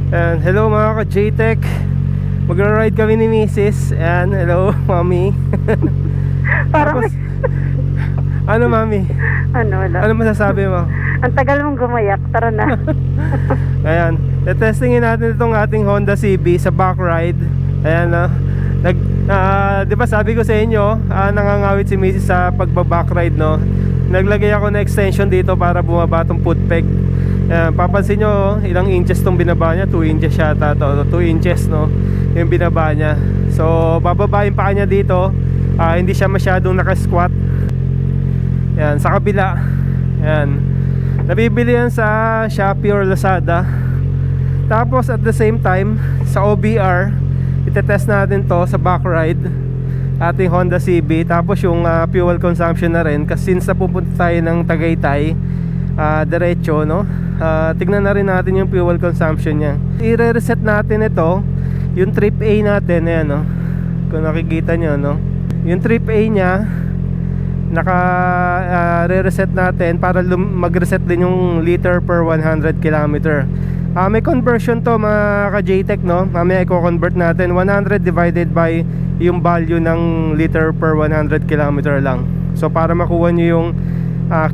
And hello mga ka-JTech. Magra-ride kami ni Mrs. And hello, Mami. Parang Tapos, ano Mami? Ano masasabi mo? ang tagal mong gumayak, tara na. Ayan, testingin natin itong ating Honda CB sa back ride. Ayan, di ba sabi ko sa inyo, nangangawit si Mrs. sa pagba-back ride, no? Naglagay ako na extension dito para bumaba itong foot peg. Ayan, papansin nyo, ilang inches tong binaba niya. 2 inches yata to, 2 inches, no? Yung binaba niya. So, bababain pa kanya dito. Hindi siya masyadong naka-squat. Ayan, sa kabila. Ayan, nabibili yan sa Shopee or Lazada. Tapos at the same time, sa OBR, itetest natin to sa back ride ating Honda CB. Tapos yung fuel consumption na rin, kasi since napupunta tayo ng Tagaytay diretso, no? Tignan na rin natin yung fuel consumption nya. I-reset natin ito, yung trip A natin. Ayan, no? Kung nakikita nyo, no? Yung trip A nya, re-reset natin para mag-reset din yung liter per 100 km. May conversion to mga ka-JTech, no? Mamaya i-convert natin 100 divided by yung value ng liter per 100 km lang. So para makuha nyo yung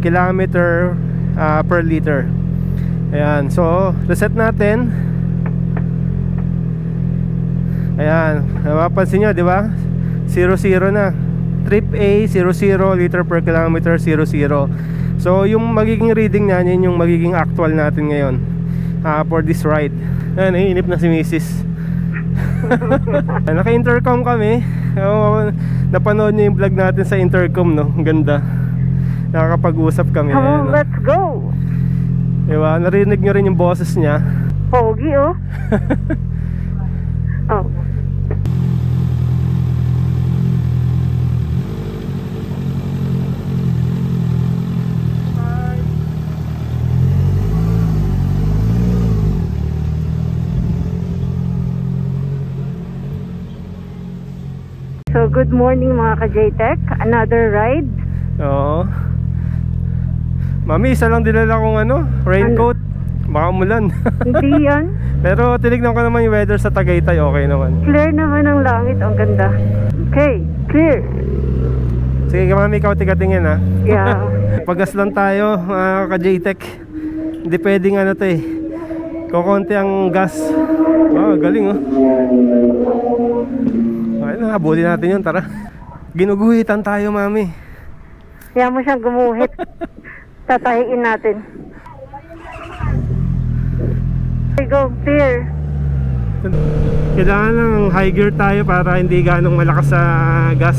kilometer per liter. Ayan, so reset natin. Ayan, napapansin nyo, di ba? 0-0 na. Trip A, 0-0, liter per kilometer, 0-0. So yung magiging reading niya, yun yung magiging actual natin ngayon for this ride. Ayan, naiinip na si Mrs. Naka-intercom kami. Napanood niyo yung vlog natin sa intercom, no? Ang ganda. Nakakapag-usap kami. Come on, let's go. Diba? Narinig nyo rin yung boses niya. Pogi, oh. Oh. So good morning mga ka-JTech. Another ride. Oo. Mami, isa lang dinala kong raincoat. Baka umulan. Hindi yan. Pero tinignan ko naman yung weather sa Tagaytay, okay naman. Clear naman ang langit, ang ganda. Okay, clear. Sige Mami, ikaw tigatingin ha. Yeah. Pagas lang tayo mga ka-JTech. Hindi pwedeng to eh, kukunti ang gas. Galing oh. Okay na, habulin natin yun, tara. Ginuguhitan tayo Mami. Kaya mo siyang gumuhit. Tatahiin natin. Go, clear. Kailangan ng high gear tayo para hindi ganong malakas sa gas.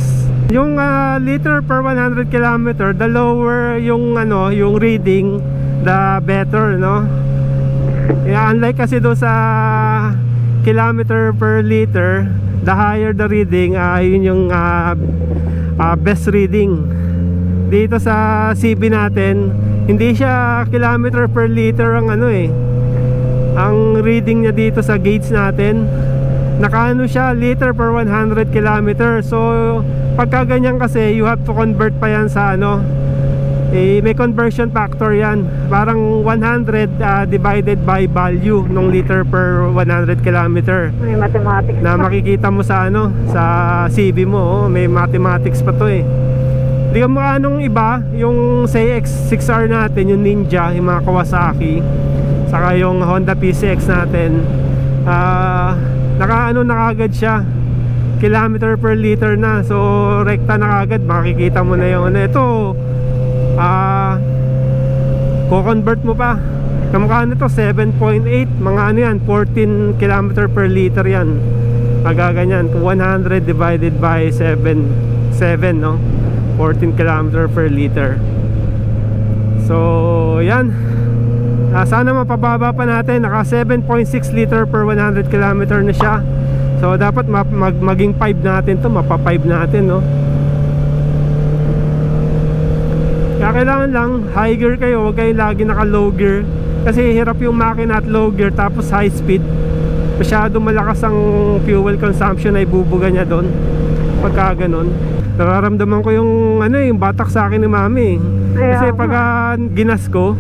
Yung liter per 100 km, the lower yung yung reading, the better, no? Unlike kasi doon sa kilometer per liter, the higher the reading, yun yung best reading. Dito sa CB natin, hindi siya kilometer per liter ang ang reading niya dito sa gauge natin. Nakaano siya, liter per 100 km. So pagka ganyan kasi, you have to convert pa yan sa may conversion factor yan. Parang 100 divided by value ng liter per 100 km. May mathematics na makikita mo sa sa CB mo. May mathematics pa to eh. Hindi ka makaanong iba. Yung CX 6R natin, yung Ninja, yung mga Kawasaki, saka yung Honda PCX natin, nakaano na kagad siya, kilometer per liter na. So rekta na kagad, makikita mo na yung ito. Ko-convert mo pa. Kamukha nito 7.8, mga yan, 14 km per liter yan. Magaganyan, 100 divided by 7, no? 14 km per liter. So yan, sana mapababa pa natin. Naka 7.6 liter per 100 km na siya. So dapat maging 5 natin to, mapa 5 natin, no? Kaya kailangan lang high gear kayo, huwag kayo lagi naka low gear. Kasi hirap yung makina at low gear tapos high speed. Masyado malakas ang fuel consumption, ay bubuga niya doon pagka ganun. Nararamdaman ko yung yung batak sa akin ni Mami. Kasi pag ginas ko,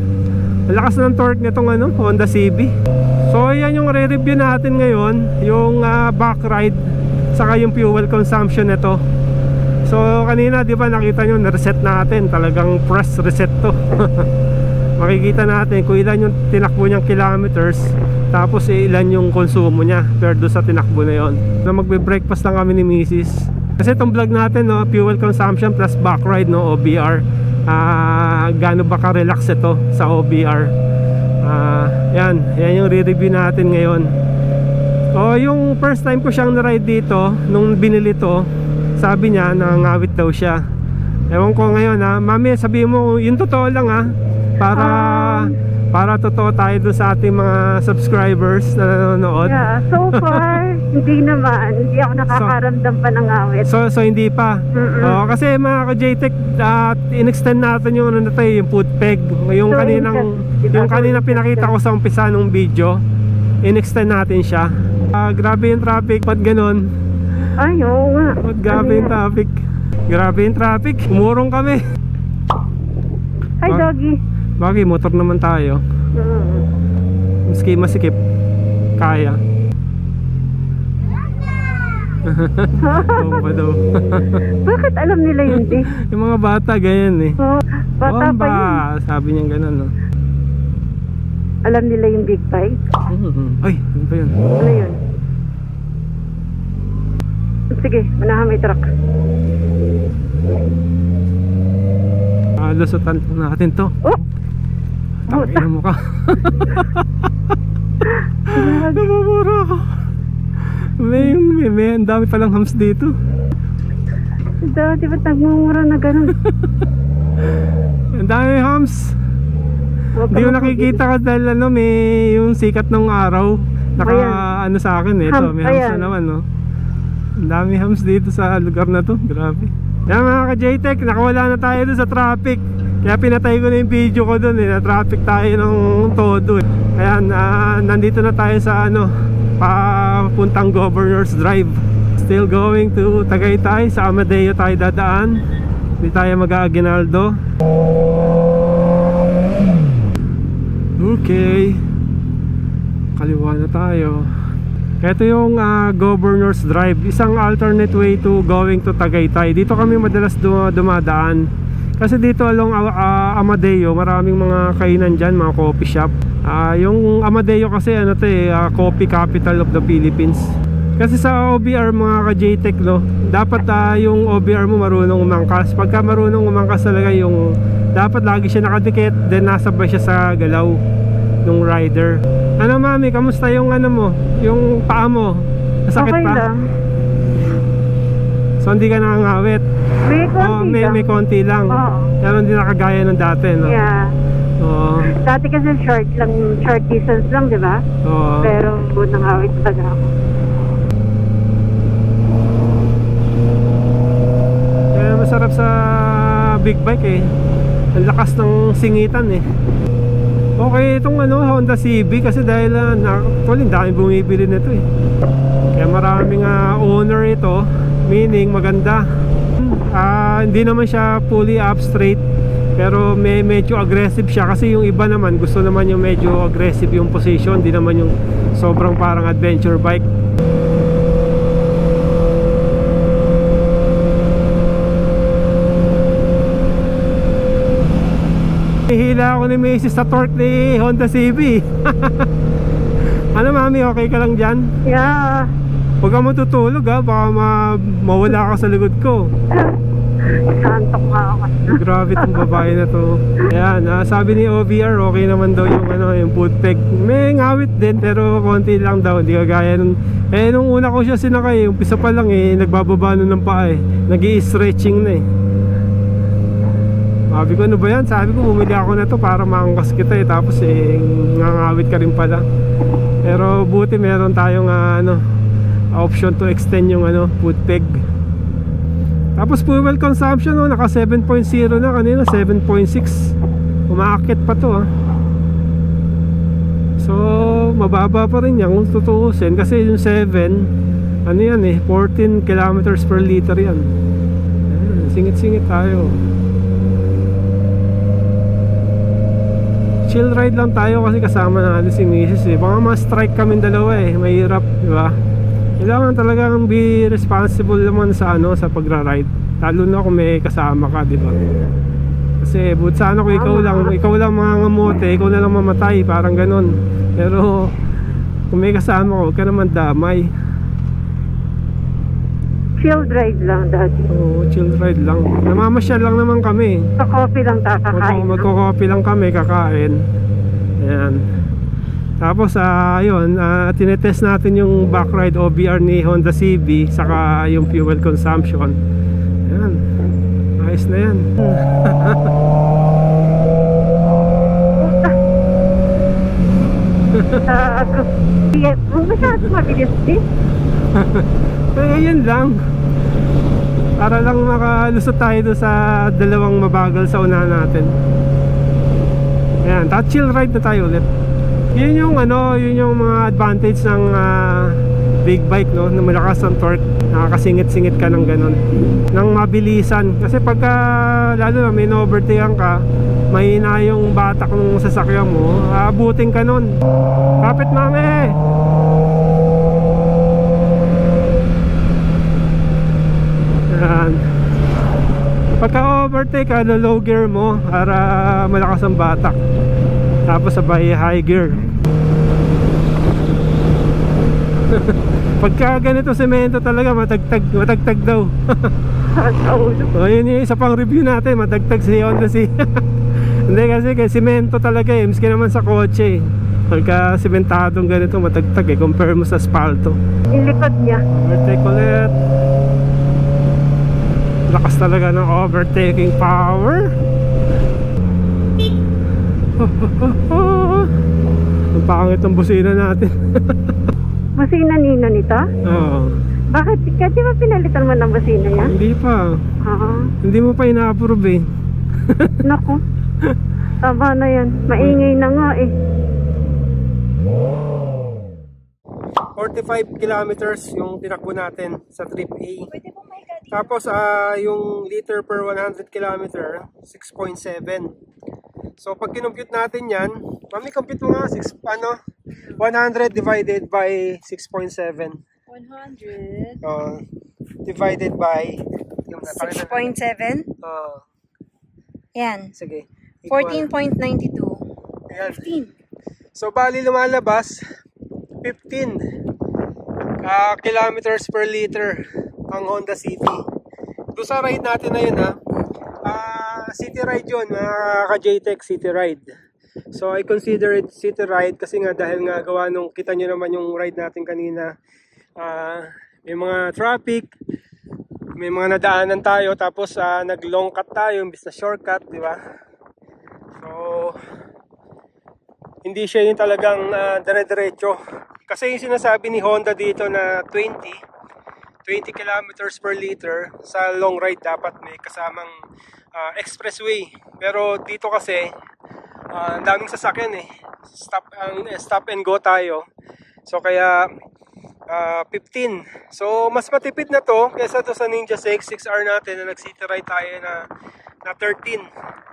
Ang lakas ng torque nitong ano, Honda CB. So yan yung re-review natin ngayon, yung back ride saka yung fuel consumption nito. So kanina di ba nakita nyo, na-reset natin, talagang press reset to. Makikita natin kung ilan yung tinakbo niyang kilometers, tapos ilan yung konsumo niya per do sa tinakbo na yon. Na magbe-breakfast lang kami ni Mrs. Kasi itong vlog natin, no, fuel consumption plus back ride, no, OBR. Gaano ba ka-relax ito sa OBR? Yan yung re-review natin ngayon. Yung first time ko siyang na-ride dito, nung binili to, sabi niya nangangawit daw siya. Ewan ko ngayon, mami, sabihin mo yung totoo lang, para totoo tayo doon sa ating mga subscribers na nanonood. Yeah, so far hindi naman, hindi ako nakakaramdam pa ng awit. So hindi pa. Kasi mga ka-JTech, in-extend natin yung ano na tayo, yung foot peg. Yung So, yung kanina pinakita ko sa umpisa ng video, in-extend natin siya. Grabe yung traffic, ba't ganon? Ay, oo nga. Ba't grabe yung traffic? Grabe yung traffic, umurong kami. Hi, doggy. Bagay, motor naman tayo. Maski masikip, kaya. Oo pa daw. Bakit alam nila yun, di? Yung mga bata, ganyan eh. Bata pa yun. Sabi niya ganun, no? Alam nila yung big bike? Ay, ano ba yun? Ano yun? Sige, manahan may truck. Lusutan natin to. Oh! Tangina mo ka. Namamura ako. May ang dami palang hams dito. Di ba nagmumura na ganun? Ang dami hams. Hindi ko nakikita ka dahil may yung sikat ng araw ano sa akin eh. Ito, may hams na naman, no? Ang dami hams dito sa lugar na to. Grabe. Yan mga ka-JTech, nakawala na tayo doon sa traffic. Kaya pinatay ko na yung video ko doon eh. Na-traffic tayo ng todo eh. Ayan, nandito na tayo sa papuntang Governor's Drive. Still going to Tagaytay. Sa Amadeo tayo dadaan. Hindi tayo mag-Aguinaldo. Okay, kaliwa na tayo. Ito yung Governor's Drive, isang alternate way to going to Tagaytay. Dito kami madalas dumadaan. Kasi dito along Amadeo, maraming mga kainan dyan, mga coffee shop. Yung Amadeo kasi coffee capital of the Philippines. Kasi sa OBR mga ka-JTech, no, dapat yung OBR mo marunong umangkas. Pagka marunong umangkas talaga yung dapat lagi siya nakadikit, then nasabay siya sa galaw ng rider. Ano mami, kamusta yung mo? Yung paa mo? Nasakit okay pa? Lang. So hindi ka nakangawit? May konti lang. May konti lang. Pero hindi nakagaya ng dati, no? Yeah. Dati kasi short distance lang, di ba? Pero nangawit talaga ako. Kaya masarap sa big bike eh. Ang lakas ng singitan eh. Okay itong Honda CB kasi dahil actually dami bumibili nito eh. Kaya maraming owner ito, meaning maganda. Hindi naman siya fully up straight, pero medyo aggressive siya kasi yung iba naman gusto naman yung medyo aggressive yung position, hindi naman yung sobrang parang adventure bike. Hihila ako ni Macy's sa torque ni Honda CB. Ano mami, okay ka lang dyan? Yeah. Huwag ka matutulog baka mawala ka sa likod ko. Santok nga ako. Grabe itong babae na to. Ayan, sabi ni OBR okay naman daw yung foot peg. May ngawit din pero konti lang daw, hindi kagaya nung nung una ko siya sinakay, umpisa pa lang nagbababa nun ng paa nag-i-stretching na Sabi ko ano ba yan? Sabi ko bumili ako na to para maangkas kita tapos ngangawit ka rin pala. Pero buti meron tayong option to extend yung foot peg. Tapos fuel consumption naka 7.0 na, kanina 7.6. Umaakit pa to So mababa pa rin yan kung tutuusin kasi yung 7 14 kilometers per liter yan. Singit-singit tayo. chill ride lang tayo kasi kasama natin si Mrs. Baka ma-strike kami dalawa mahirap, di ba? Kailangan talagang be responsible naman sa sa pagra-ride. Lalo na kung may kasama ka, di ba? Kasi but sana kung ikaw lang mangangamote, ikaw na lang mamatay, parang ganon. Pero kung may kasama ko, huwag ka naman damay. Chill ride lang dati. Oo, chill ride lang. Namamasyal lang naman kami. Sa coffee lang kakakain. Magko-coffee lang kami, kakain. Ayan. Tapos ayun, tinetest natin yung backride OBR ni Honda CB, saka yung fuel consumption. Ayan. Ayos na yan. Masyado mabilis din. Yun lang. Para lang makalusot tayo doon sa dalawang mabagal sa unahan natin. Ayan, chill ride na tayo ulit. Yun yung yun yung mga advantage ng big bike, no, na malakas ang torque. Nakakasingit-singit ka ng ganun, ng mabilisan. Kasi pagka lalo na may na-overtakean ka, mahina yung batak ng sasakyan mo, aabutin ka nun. Kapit mami! Ayan. Pagka overtake ka, low gear mo para malakas ang batak. Tapos sabay high gear. Pagka ganito semento talaga, matagtag daw. So yun yung isa pang review natin, matagtag si Honda C. Hindi kasi semento talaga miski naman sa kotse. Pagka sementadong ganito, matagtag compare mo sa asfalto. Yung likod niya. Overtake ulit. Lakas talaga ng overtaking power. Ang pangit ang busina natin. Busina nino nito? Oo. Bakit? Di ba pinalitan mo ng busina yan? Hindi pa. Oo. Hindi mo pa ina-approve Naku. Tama na yan. Maingay na nga 45 kilometers yung tinakbo natin sa trip A. Tapos yung liter per 100 kilometer 6.7. So pag kinompute natin yan, mami compute mo nga 100 divided by 6.7. 100 divided by 6.7? Yan. Sige. 14.92. Ayan. 15. So bali lumalabas 15 kilometers per liter ang Honda City. Doon sa ride natin na yun city ride yun, ka-JTEC city ride. So I consider it city ride kasi nga dahil nga gawa nung kita nyo naman yung ride natin kanina, may mga traffic, may mga nadaanan tayo, tapos nag long cut tayo imbis na shortcut, di ba? So hindi siya yung talagang dire-diretso. Kasi yung sinasabi ni Honda dito na 20 kilometers per liter sa long ride dapat may kasamang expressway. Pero dito kasi ang daming sasakyan stop and go tayo. So kaya 15. So mas matipid na to kaysa to sa Ninja 6R natin na nag-city ride tayo na 13,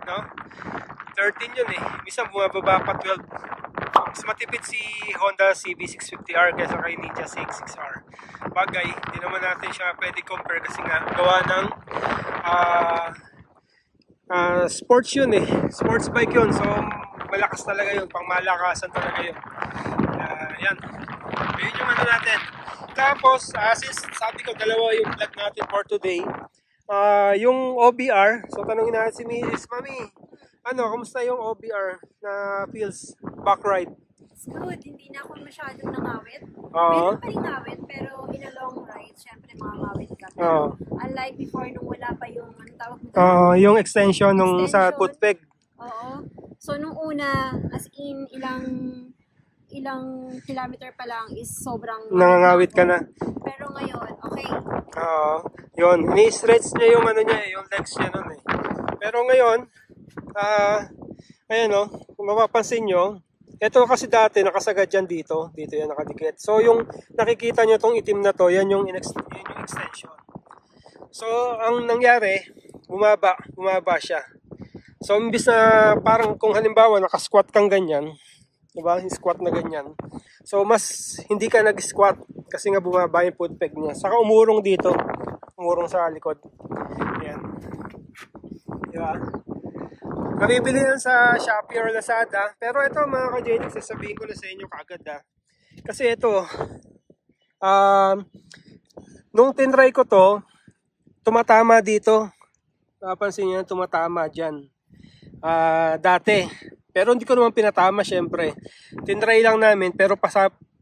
no? 13 yun minsan bumababa pa 12. Mas matipid si Honda CB650R kaysa kay Ninja 6R. Bagay, hindi naman natin siya pwede compare kasi nga gawa ng sports yun sports bike yun. So malakas talaga yun, pang malakasan talaga yun. Yan, yun yung natin. Tapos since sabi ko dalawa yung vlog natin for today, yung OBR, so tanongin natin si Mrs. Mami, kamusta yung OBR na feels back ride? It's good, hindi na ako masyadong nangawit. Meron pa rin ngawit, pero in a long ride, syempre makangawit ka. Pero unlike before nung wala pa yung, tawag mo? Yung extension nung sa footpeg. Oo. So nung una, as in ilang kilometer pa lang is sobrang nangangawit ka na. Pero ngayon, okay. Yun, ini-stretch niya yung yung legs niya nun Pero ngayon, ayan kung mapapansin nyo, ito kasi dati nakasagad yan dito yan nakadikit. So yung nakikita nyo tong itim na to, yan yung extension. So ang nangyari, bumaba siya. So imbis na parang kung halimbawa nakasquat kang ganyan, diba? Squat na ganyan. So mas hindi ka nag-squat kasi nga bumaba yung foot peg niya. Saka umurong dito. Umurong sa likod. Ayan. Diba? Mabibili yan sa Shopee or Lazada. Pero ito mga ka-JTech, sasabihin ko na sa inyo kaagad Kasi ito, nung tinry ko to, tumatama dito. Napansin nyo yan, tumatama dyan. Dati. Pero hindi ko naman pinatama syempre. Tinry lang namin pero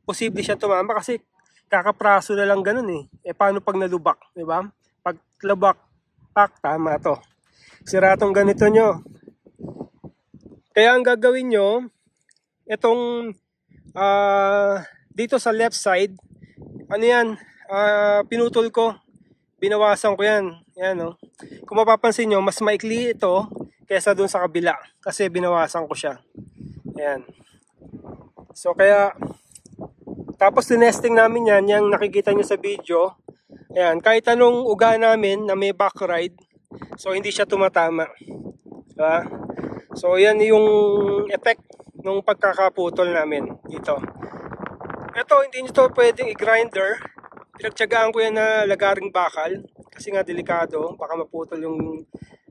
posible siya tumama kasi kakapraso na lang ganun eh. Paano pag nalubak, di ba? Pag lubak, tama to. Sira tong ganito nyo. Kaya ang gagawin nyo, itong dito sa left side, ano yan, pinutol ko. Binawasan ko yan. Yan, no? Kung mapapansin nyo, mas maikli ito kaysa dun sa kabila kasi binawasan ko siya. Ayan. So kaya tapos tinesting namin yan, yung nakikita nyo sa video. Ayan, kahit anong uga namin na may back ride, so hindi siya tumatama. Diba? So yan yung effect ng pagkakaputol namin dito. Ito, hindi nyo to pwedeng i-grinder. Pinagtyagaan ko yan na lagaring bakal kasi nga delikado, baka maputol yung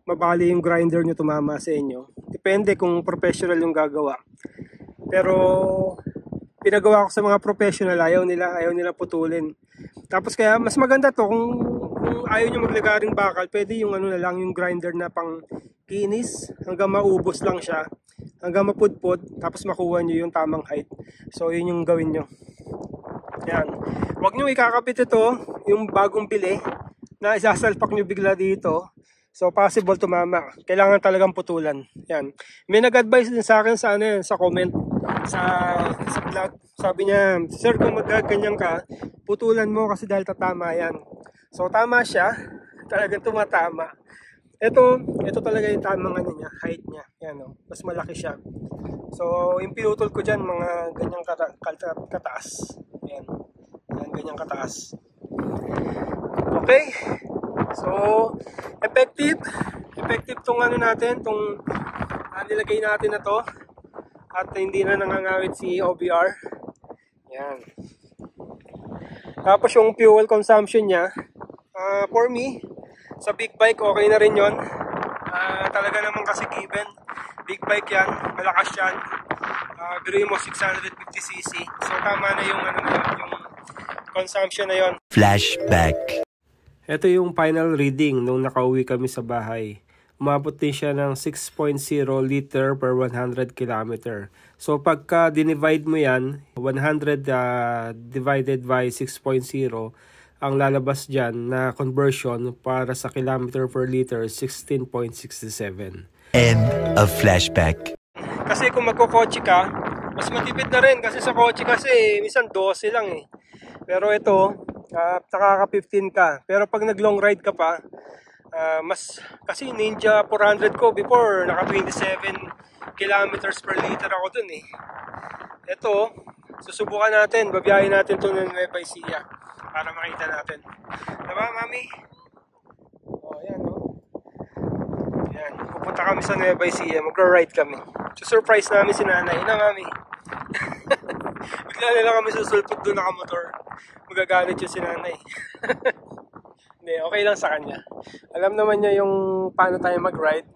mabali yung grinder nyo tumama sa inyo. Depende kung professional yung gagawa. Pero pinagawa ko sa mga professional, ayaw nila putulin. Tapos kaya mas maganda to kung ayaw nyo maglagaring bakal, pwede yung ano na lang, yung grinder na pang kinis hanggang maubos lang siya, hanggang mapudpod, tapos makuha nyo yung tamang height. So yun yung gawin nyo. Yan. Huwag nyo ikakapit ito, yung bagong bili na isasalpak nyo bigla dito. So possible tumama. Kailangan talagang putulan. Yan. May nag-advise din sa akin sa sa comment sa vlog. Sabi niya, "Sir, kung magganyan ka, putulan mo kasi dahil tatama yan." So tama siya. Talagang tumatama. Ito talaga yung tamang ano niya, height niya. Yan, no? Mas malaki siya. So yung pinutol ko diyan mga ganyang kataas. Yan. Yan ganyang kataas. Okay? So, effective tong ano natin, tong nilagay natin na to at hindi na nangangawit si OBR. Yan. Tapos yung fuel consumption niya, for me, sa big bike okay na rin yon. Talaga naman kasi given, big bike yan, malakas yan. Biruin mo 650cc. So tama na yung ano na yun, yung consumption na yon. Flashback. Ito yung final reading nung nakauwi kami sa bahay. Umabot din siya ng 6.0 liter per 100 km. So pagka dinivide mo yan, 100 divided by 6.0, ang lalabas dyan na conversion para sa kilometer per liter, 16.67. End of flashback. Kasi kung magkokotse ka, mas matipid na rin kasi sa kotse kasi minsan 12 lang eh. Pero ito, nakaka 15 ka. Pero pag nag long ride ka pa, mas kasi Ninja 400 ko before naka 27 kilometers per liter ako dun eh. Ito, susubukan natin, babiyahin natin ito ng Nueva Ecija para makita natin. Diba, Mami? Yan Yan, pupunta kami sa Nueva Ecija, magra-ride kami. Surprise namin si Nanay na, Mami. Bigla na lang kami susulpot doon nakamotor. Magagalit yung si Nanay. Hindi, okay lang sa kanya. Alam naman niya yung paano tayo mag-ride.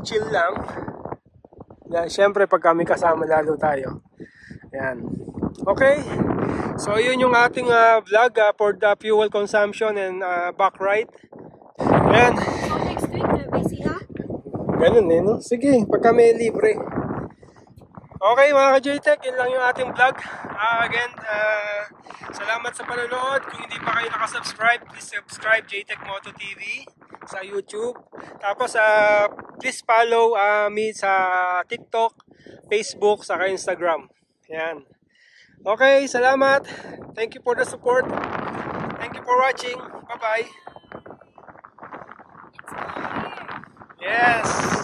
Chill lang. Yan, syempre pag kami kasama lalo tayo. Yan. Okay. So yun yung ating vlog for the fuel consumption and back ride. Yan. So next week, busy ha? Ganun eh, no? Sige, pag kami libre. Okay mga ka-JTech, yun lang yung ating vlog. Again, salamat sa panonood. Kung hindi pa kayo nakasubscribe, please subscribe JTech Moto TV sa YouTube. Tapos please follow me sa TikTok, Facebook, saka Instagram. Yan. Okay, salamat. Thank you for the support. Thank you for watching. Bye-bye. It's clear. Yes.